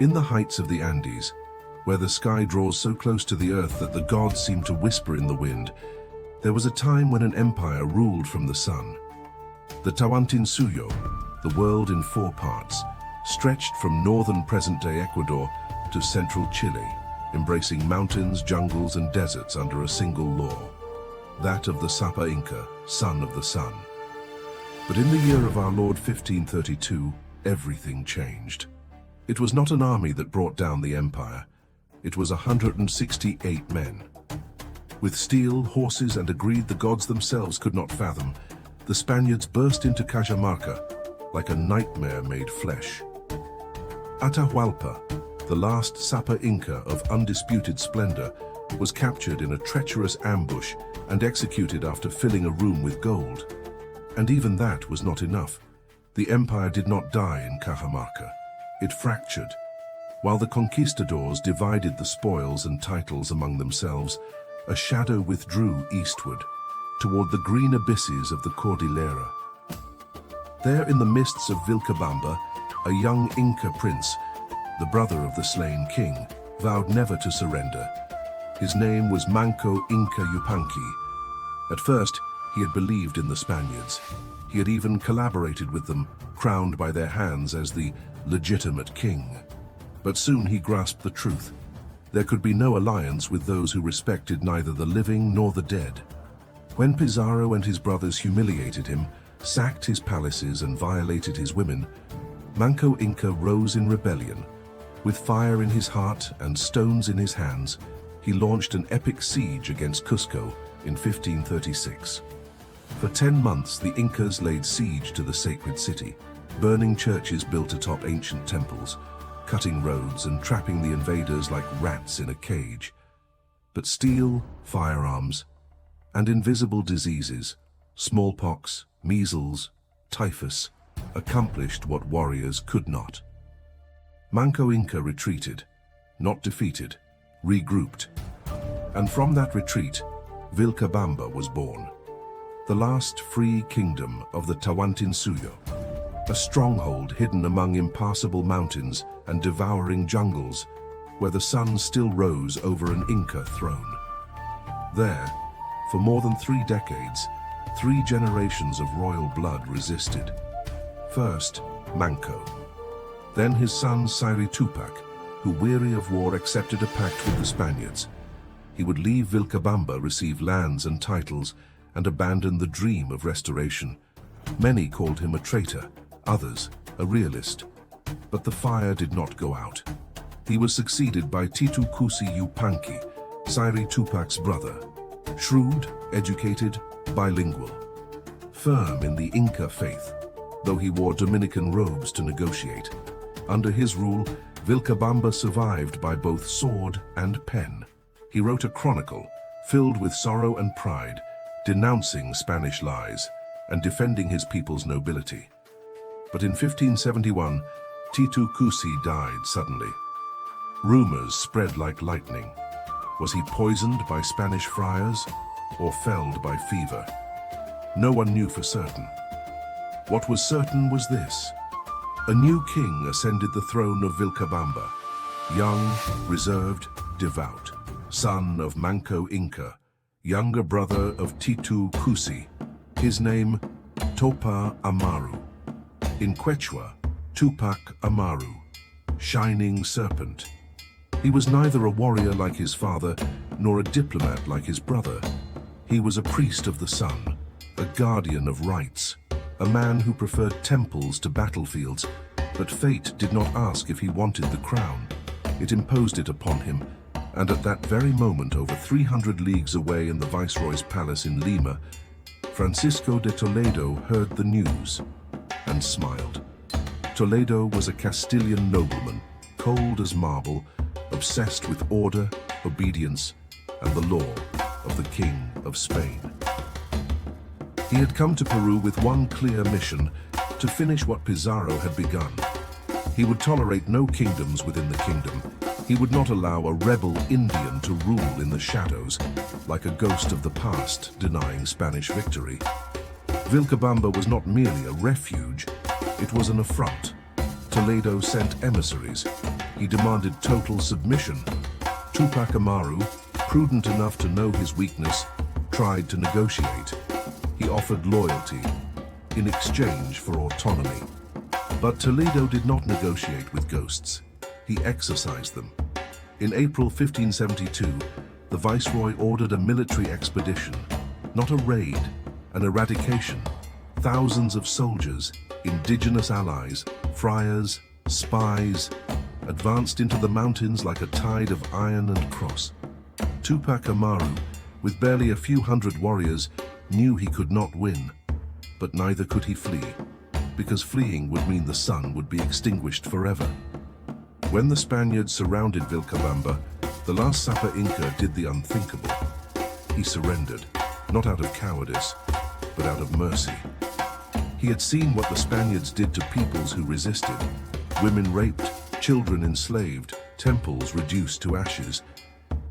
In the heights of the Andes, where the sky draws so close to the earth that the gods seem to whisper in the wind, there was a time when an empire ruled from the sun. The Tawantinsuyo, the world in four parts, stretched from northern present-day Ecuador to central Chile, embracing mountains, jungles, and deserts under a single law, that of the Sapa Inca, son of the sun. But in the year of our Lord 1532, everything changed. It was not an army that brought down the empire. It was 168 men. With steel, horses, and a greed the gods themselves could not fathom, the Spaniards burst into Cajamarca like a nightmare made flesh. Atahualpa, the last Sapa Inca of undisputed splendor, was captured in a treacherous ambush and executed after filling a room with gold. And even that was not enough. The empire did not die in Cajamarca. It fractured. While the conquistadors divided the spoils and titles among themselves, a shadow withdrew eastward, toward the green abysses of the Cordillera. There in the mists of Vilcabamba, a young Inca prince, the brother of the slain king, vowed never to surrender. His name was Manco Inca Yupanqui. At first, he had believed in the Spaniards. He had even collaborated with them, crowned by their hands as the legitimate king. But soon he grasped the truth. There could be no alliance with those who respected neither the living nor the dead. When Pizarro and his brothers humiliated him, sacked his palaces and violated his women, Manco Inca rose in rebellion. With fire in his heart and stones in his hands, he launched an epic siege against Cusco in 1536. For 10 months, the Incas laid siege to the sacred city, burning churches built atop ancient temples, cutting roads and trapping the invaders like rats in a cage. But steel, firearms, and invisible diseases, smallpox, measles, typhus, accomplished what warriors could not. Manco Inca retreated, not defeated, regrouped. And from that retreat, Vilcabamba was born. The last free kingdom of the Tawantinsuyo, a stronghold hidden among impassable mountains and devouring jungles, where the sun still rose over an Inca throne. There, for more than 3 decades, 3 generations of royal blood resisted. First, Manco. Then his son Sayri Túpac, who, weary of war, accepted a pact with the Spaniards. He would leave Vilcabamba, receive lands and titles, and abandon the dream of restoration. Many called him a traitor, others a realist. But the fire did not go out. He was succeeded by Titu Cusi Yupanqui, Sayri Tupac's brother. Shrewd, educated, bilingual. Firm in the Inca faith, though he wore Dominican robes to negotiate. Under his rule, Vilcabamba survived by both sword and pen. He wrote a chronicle filled with sorrow and pride, denouncing Spanish lies and defending his people's nobility. But in 1571, Titu Cusi died suddenly. Rumors spread like lightning. Was he poisoned by Spanish friars or felled by fever? No one knew for certain. What was certain was this: a new king ascended the throne of Vilcabamba, young, reserved, devout, son of Manco Inca, younger brother of Titu Cusi. His name, Túpac Amaru. In Quechua, Túpac Amaru, shining serpent. He was neither a warrior like his father, nor a diplomat like his brother. He was a priest of the sun, a guardian of rights, a man who preferred temples to battlefields. But fate did not ask if he wanted the crown. It imposed it upon him, and at that very moment, over 300 leagues away in the Viceroy's palace in Lima, Francisco de Toledo heard the news and smiled. Toledo was a Castilian nobleman, cold as marble, obsessed with order, obedience, and the law of the King of Spain. He had come to Peru with one clear mission: to finish what Pizarro had begun. He would tolerate no kingdoms within the kingdom. He would not allow a rebel Indian to rule in the shadows, like a ghost of the past denying Spanish victory. Vilcabamba was not merely a refuge, it was an affront. Toledo sent emissaries. He demanded total submission. Túpac Amaru, prudent enough to know his weakness, tried to negotiate. He offered loyalty in exchange for autonomy. But Toledo did not negotiate with ghosts. He exorcised them. In April 1572, the viceroy ordered a military expedition, not a raid, an eradication. Thousands of soldiers, indigenous allies, friars, spies, advanced into the mountains like a tide of iron and cross. Túpac Amaru, with barely a few hundred warriors, knew he could not win, but neither could he flee, because fleeing would mean the sun would be extinguished forever. When the Spaniards surrounded Vilcabamba, the Last Supper Inca did the unthinkable. He surrendered, not out of cowardice, but out of mercy. He had seen what the Spaniards did to peoples who resisted. Women raped, children enslaved, temples reduced to ashes.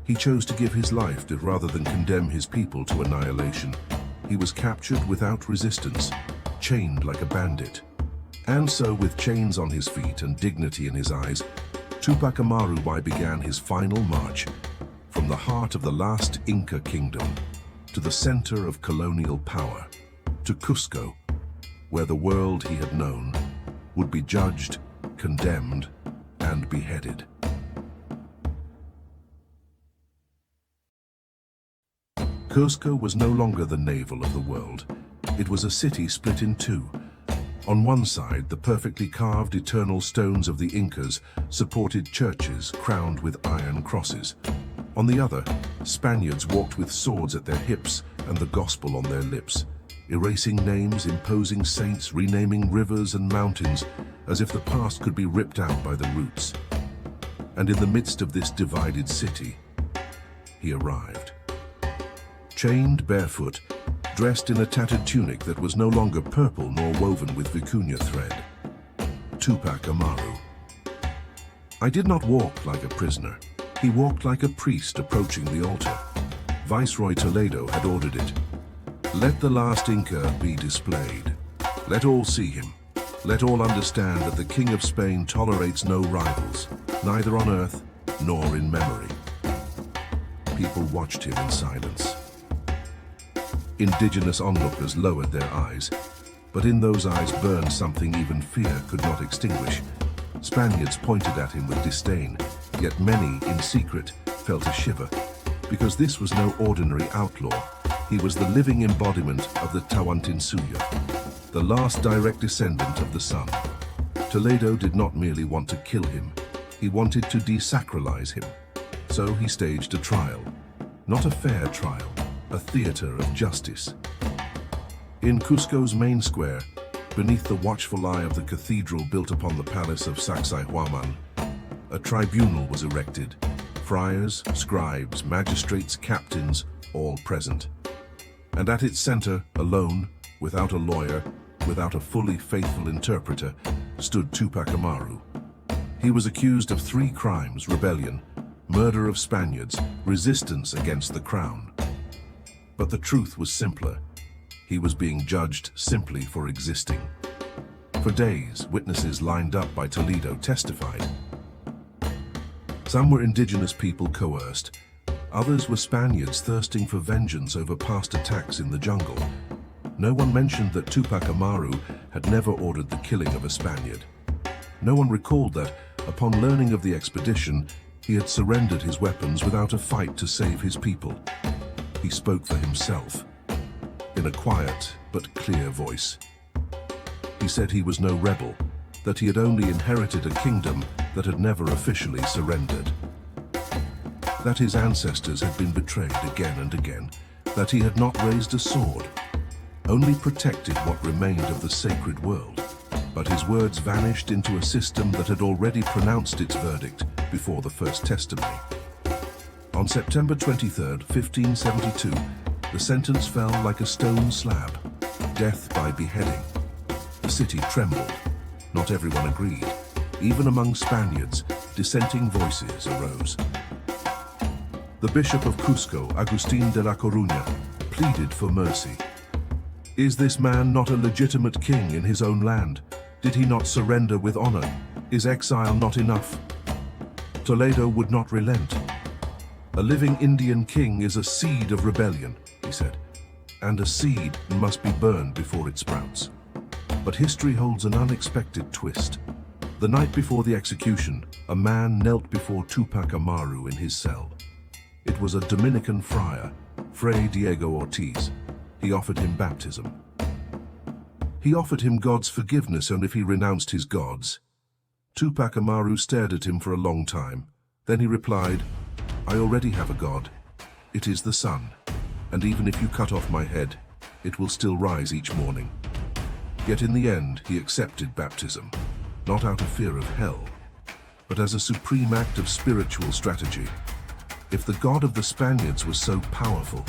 He chose to give his life rather than condemn his people to annihilation. He was captured without resistance, chained like a bandit. And so, with chains on his feet and dignity in his eyes, Túpac Amaru I began his final march from the heart of the last Inca kingdom to the center of colonial power, to Cusco, where the world he had known would be judged, condemned, and beheaded. Cusco was no longer the navel of the world. It was a city split in two. On one side, the perfectly carved eternal stones of the Incas supported churches crowned with iron crosses. On the other, Spaniards walked with swords at their hips and the gospel on their lips, erasing names, imposing saints, renaming rivers and mountains, as if the past could be ripped out by the roots. And in the midst of this divided city, he arrived. Chained, barefoot, dressed in a tattered tunic that was no longer purple nor woven with vicuña thread. Túpac Amaru. I did not walk like a prisoner. He walked like a priest approaching the altar. Viceroy Toledo had ordered it. Let the last Inca be displayed. Let all see him. Let all understand that the King of Spain tolerates no rivals, neither on earth nor in memory. People watched him in silence. Indigenous onlookers lowered their eyes, but in those eyes burned something even fear could not extinguish. Spaniards pointed at him with disdain, yet many, in secret, felt a shiver, because this was no ordinary outlaw. He was the living embodiment of the Tawantinsuyo, the last direct descendant of the sun. Toledo did not merely want to kill him, he wanted to desacralize him. So he staged a trial, not a fair trial, a theater of justice. In Cusco's main square, beneath the watchful eye of the cathedral built upon the palace of Sacsayhuaman, a tribunal was erected. Friars, scribes, magistrates, captains, all present. And at its center, alone, without a lawyer, without a fully faithful interpreter, stood Túpac Amaru. He was accused of 3 crimes: rebellion, murder of Spaniards, resistance against the crown. But the truth was simpler. He was being judged simply for existing. For days, witnesses lined up by Toledo testified. Some were indigenous people coerced. Others were Spaniards thirsting for vengeance over past attacks in the jungle. No one mentioned that Túpac Amaru had never ordered the killing of a Spaniard. No one recalled that, upon learning of the expedition, he had surrendered his weapons without a fight to save his people. He spoke for himself, in a quiet but clear voice. He said he was no rebel, that he had only inherited a kingdom that had never officially surrendered. That his ancestors had been betrayed again and again, that he had not raised a sword, only protected what remained of the sacred world. But his words vanished into a system that had already pronounced its verdict before the first testimony. On September 23, 1572, the sentence fell like a stone slab, death by beheading. The city trembled. Not everyone agreed. Even among Spaniards, dissenting voices arose. The Bishop of Cusco, Agustin de la Coruña, pleaded for mercy. Is this man not a legitimate king in his own land? Did he not surrender with honor? Is exile not enough? Toledo would not relent. "A living Indian king is a seed of rebellion," he said, "and a seed must be burned before it sprouts." But history holds an unexpected twist. The night before the execution, a man knelt before Túpac Amaru in his cell. It was a Dominican friar, Fray Diego Ortiz. He offered him baptism. He offered him God's forgiveness and if he renounced his gods. Túpac Amaru stared at him for a long time. Then he replied, "I already have a God. It is the sun. And even if you cut off my head, it will still rise each morning." Yet in the end, he accepted baptism, not out of fear of hell, but as a supreme act of spiritual strategy. If the God of the Spaniards was so powerful,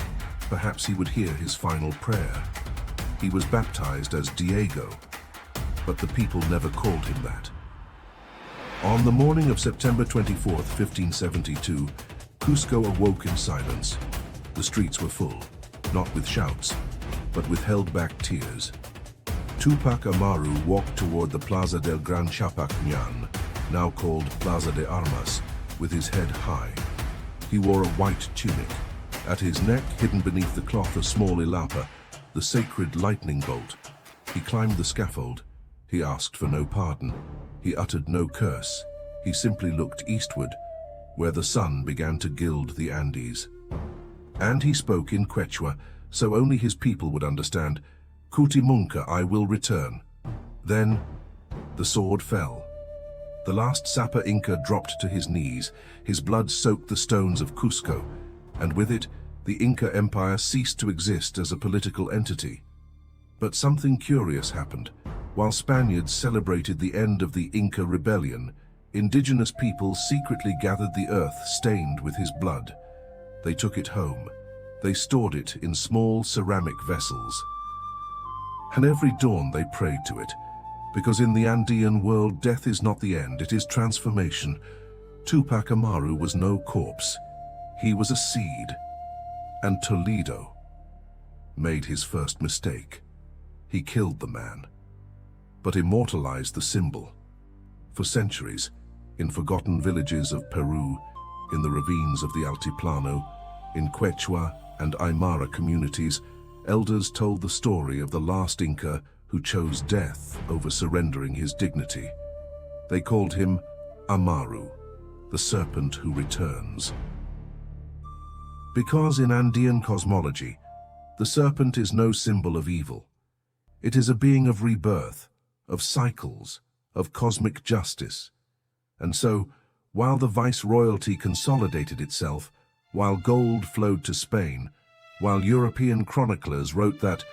perhaps he would hear his final prayer. He was baptized as Diego, but the people never called him that. On the morning of September 24, 1572, Cusco awoke in silence. The streets were full, not with shouts, but with held-back tears. Túpac Amaru walked toward the Plaza del Gran Chapacñan, now called Plaza de Armas, with his head high. He wore a white tunic. At his neck, hidden beneath the cloth, a small ilapa, the sacred lightning bolt. He climbed the scaffold. He asked for no pardon. He uttered no curse. He simply looked eastward, where the sun began to gild the Andes. And he spoke in Quechua, so only his people would understand. "Cutimunca, I will return." Then, the sword fell. The last Sapa Inca dropped to his knees. His blood soaked the stones of Cusco, and with it, the Inca Empire ceased to exist as a political entity. But something curious happened. While Spaniards celebrated the end of the Inca rebellion, indigenous people secretly gathered the earth stained with his blood. They took it home. They stored it in small ceramic vessels. And every dawn they prayed to it, because in the Andean world, death is not the end, it is transformation. Túpac Amaru was no corpse. He was a seed. And Toledo made his first mistake. He killed the man, but immortalized the symbol. For centuries, in forgotten villages of Peru, in the ravines of the Altiplano, in Quechua and Aymara communities, elders told the story of the last Inca who chose death over surrendering his dignity. They called him Amaru, the serpent who returns. Because in Andean cosmology, the serpent is no symbol of evil. It is a being of rebirth, of cycles, of cosmic justice. And so, while the viceroyalty consolidated itself, while gold flowed to Spain, while European chroniclers wrote that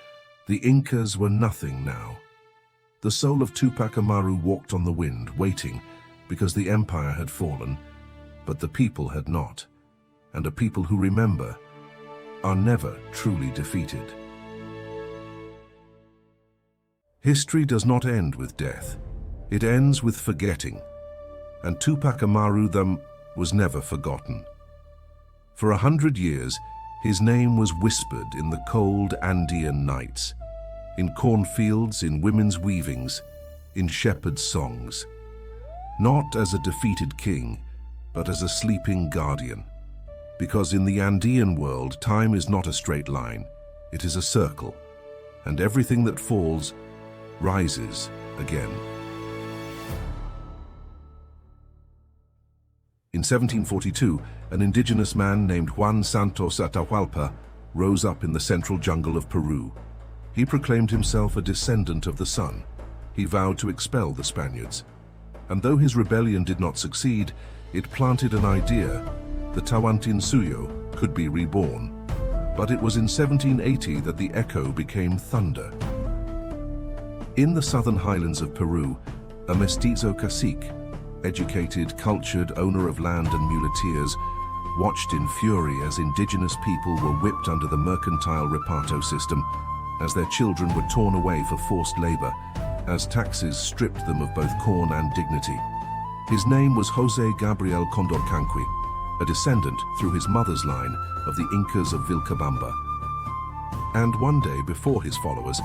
the Incas were nothing now, the soul of Túpac Amaru walked on the wind, waiting, because the empire had fallen, but the people had not. And a people who remember are never truly defeated. History does not end with death. It ends with forgetting. And Túpac Amaru was never forgotten. For 100 years, his name was whispered in the cold Andean nights, in cornfields, in women's weavings, in shepherds' songs. Not as a defeated king, but as a sleeping guardian. Because in the Andean world, time is not a straight line, it is a circle, and everything that falls rises again. In 1742, an indigenous man named Juan Santos Atahualpa rose up in the central jungle of Peru. He proclaimed himself a descendant of the sun. He vowed to expel the Spaniards. And though his rebellion did not succeed, it planted an idea: the Tawantinsuyo could be reborn. But it was in 1780 that the echo became thunder. In the southern highlands of Peru, a mestizo cacique, educated, cultured owner of land and muleteers, watched in fury as indigenous people were whipped under the mercantile reparto system, as their children were torn away for forced labor, as taxes stripped them of both corn and dignity. His name was José Gabriel Condorcanqui, a descendant through his mother's line of the Incas of Vilcabamba. And one day, before his followers,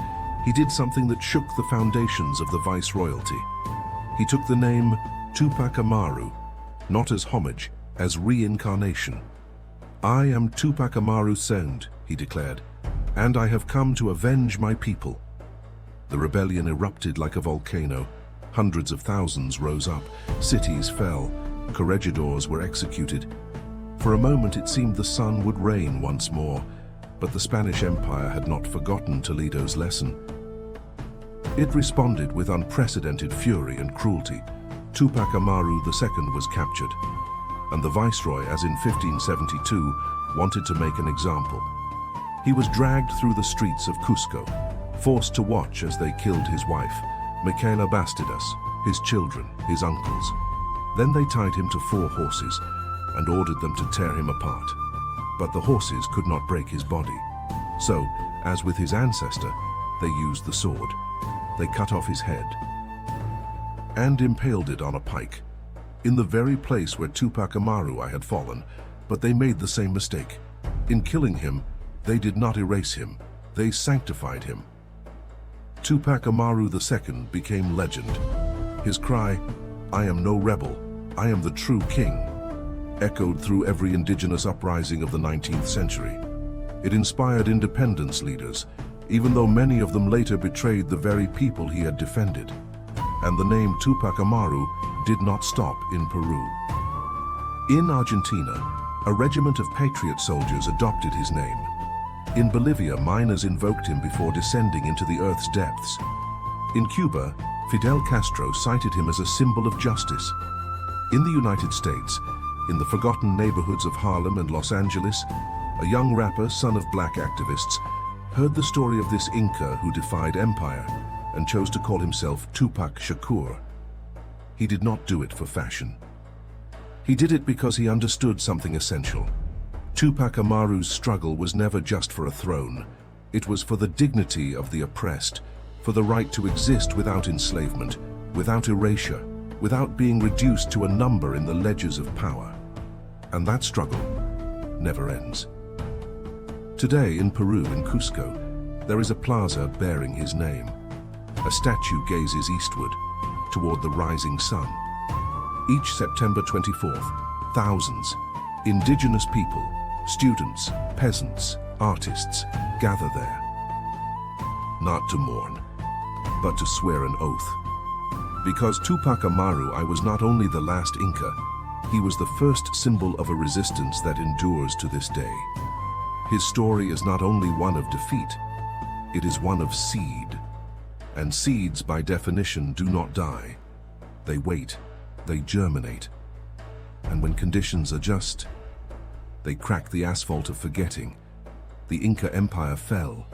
he did something that shook the foundations of the viceroyalty. He took the name Túpac Amaru not as homage, as reincarnation. "I am Túpac Amaru II," he declared, "and I have come to avenge my people." The rebellion erupted like a volcano. Hundreds of thousands rose up, cities fell, corregidors were executed. For a moment it seemed the sun would reign once more, but the Spanish Empire had not forgotten Toledo's lesson. It responded with unprecedented fury and cruelty. Túpac Amaru II was captured, and the viceroy, as in 1572, wanted to make an example. He was dragged through the streets of Cusco, forced to watch as they killed his wife, Michaela Bastidas, his children, his uncles. Then they tied him to 4 horses and ordered them to tear him apart. But the horses could not break his body. So, as with his ancestor, they used the sword. They cut off his head and impaled it on a pike, in the very place where Túpac Amaru I had fallen. But they made the same mistake. In killing him, they did not erase him, they sanctified him. Túpac Amaru II became legend. His cry, "I am no rebel, I am the true king," echoed through every indigenous uprising of the 19th century. It inspired independence leaders, even though many of them later betrayed the very people he had defended. And the name Túpac Amaru did not stop in Peru. In Argentina, a regiment of patriot soldiers adopted his name. In Bolivia, miners invoked him before descending into the Earth's depths. In Cuba, Fidel Castro cited him as a symbol of justice. In the United States, in the forgotten neighborhoods of Harlem and Los Angeles, a young rapper, son of black activists, heard the story of this Inca who defied empire and chose to call himself Túpac Shakur. He did not do it for fashion. He did it because he understood something essential. Túpac Amaru's struggle was never just for a throne. It was for the dignity of the oppressed, for the right to exist without enslavement, without erasure, without being reduced to a number in the ledgers of power. And that struggle never ends. Today in Peru, in Cusco, there is a plaza bearing his name. A statue gazes eastward, toward the rising sun. Each September 24th, thousands, indigenous people, students, peasants, artists, gather there. Not to mourn, but to swear an oath. Because Túpac Amaru I was not only the last Inca, he was the first symbol of a resistance that endures to this day. His story is not only one of defeat, it is one of seed. And seeds, by definition, do not die. They wait, they germinate. And when conditions are just, they crack the asphalt of forgetting. The Inca Empire fell.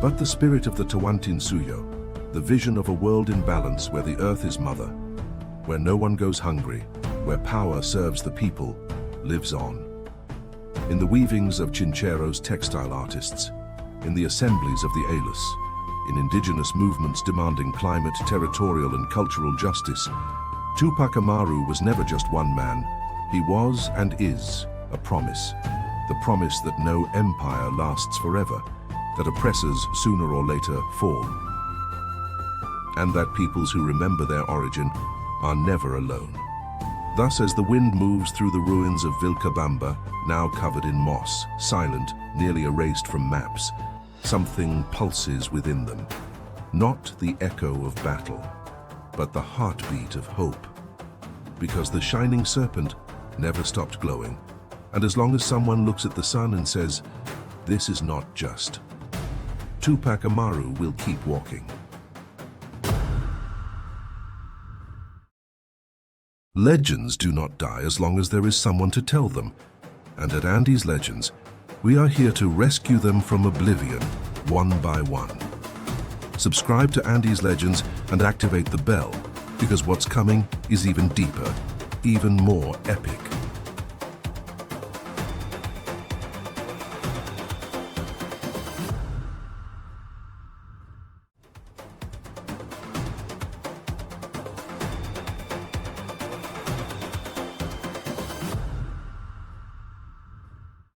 But the spirit of the Tawantinsuyo, the vision of a world in balance where the earth is mother, where no one goes hungry, where power serves the people, lives on. In the weavings of Chinchero's textile artists, in the assemblies of the Ayllus, in indigenous movements demanding climate, territorial and cultural justice, Túpac Amaru was never just one man. He was and is a promise. The promise that no empire lasts forever, that oppressors sooner or later fall, and that peoples who remember their origin are never alone. Thus, as the wind moves through the ruins of Vilcabamba, now covered in moss, silent, nearly erased from maps, something pulses within them. Not the echo of battle, but the heartbeat of hope. Because the shining serpent never stopped glowing, and as long as someone looks at the sun and says, "This is not just," Túpac Amaru will keep walking. Legends do not die as long as there is someone to tell them. And at Andes Legends, we are here to rescue them from oblivion, one by one. Subscribe to Andes Legends and activate the bell, because what's coming is even deeper, even more epic.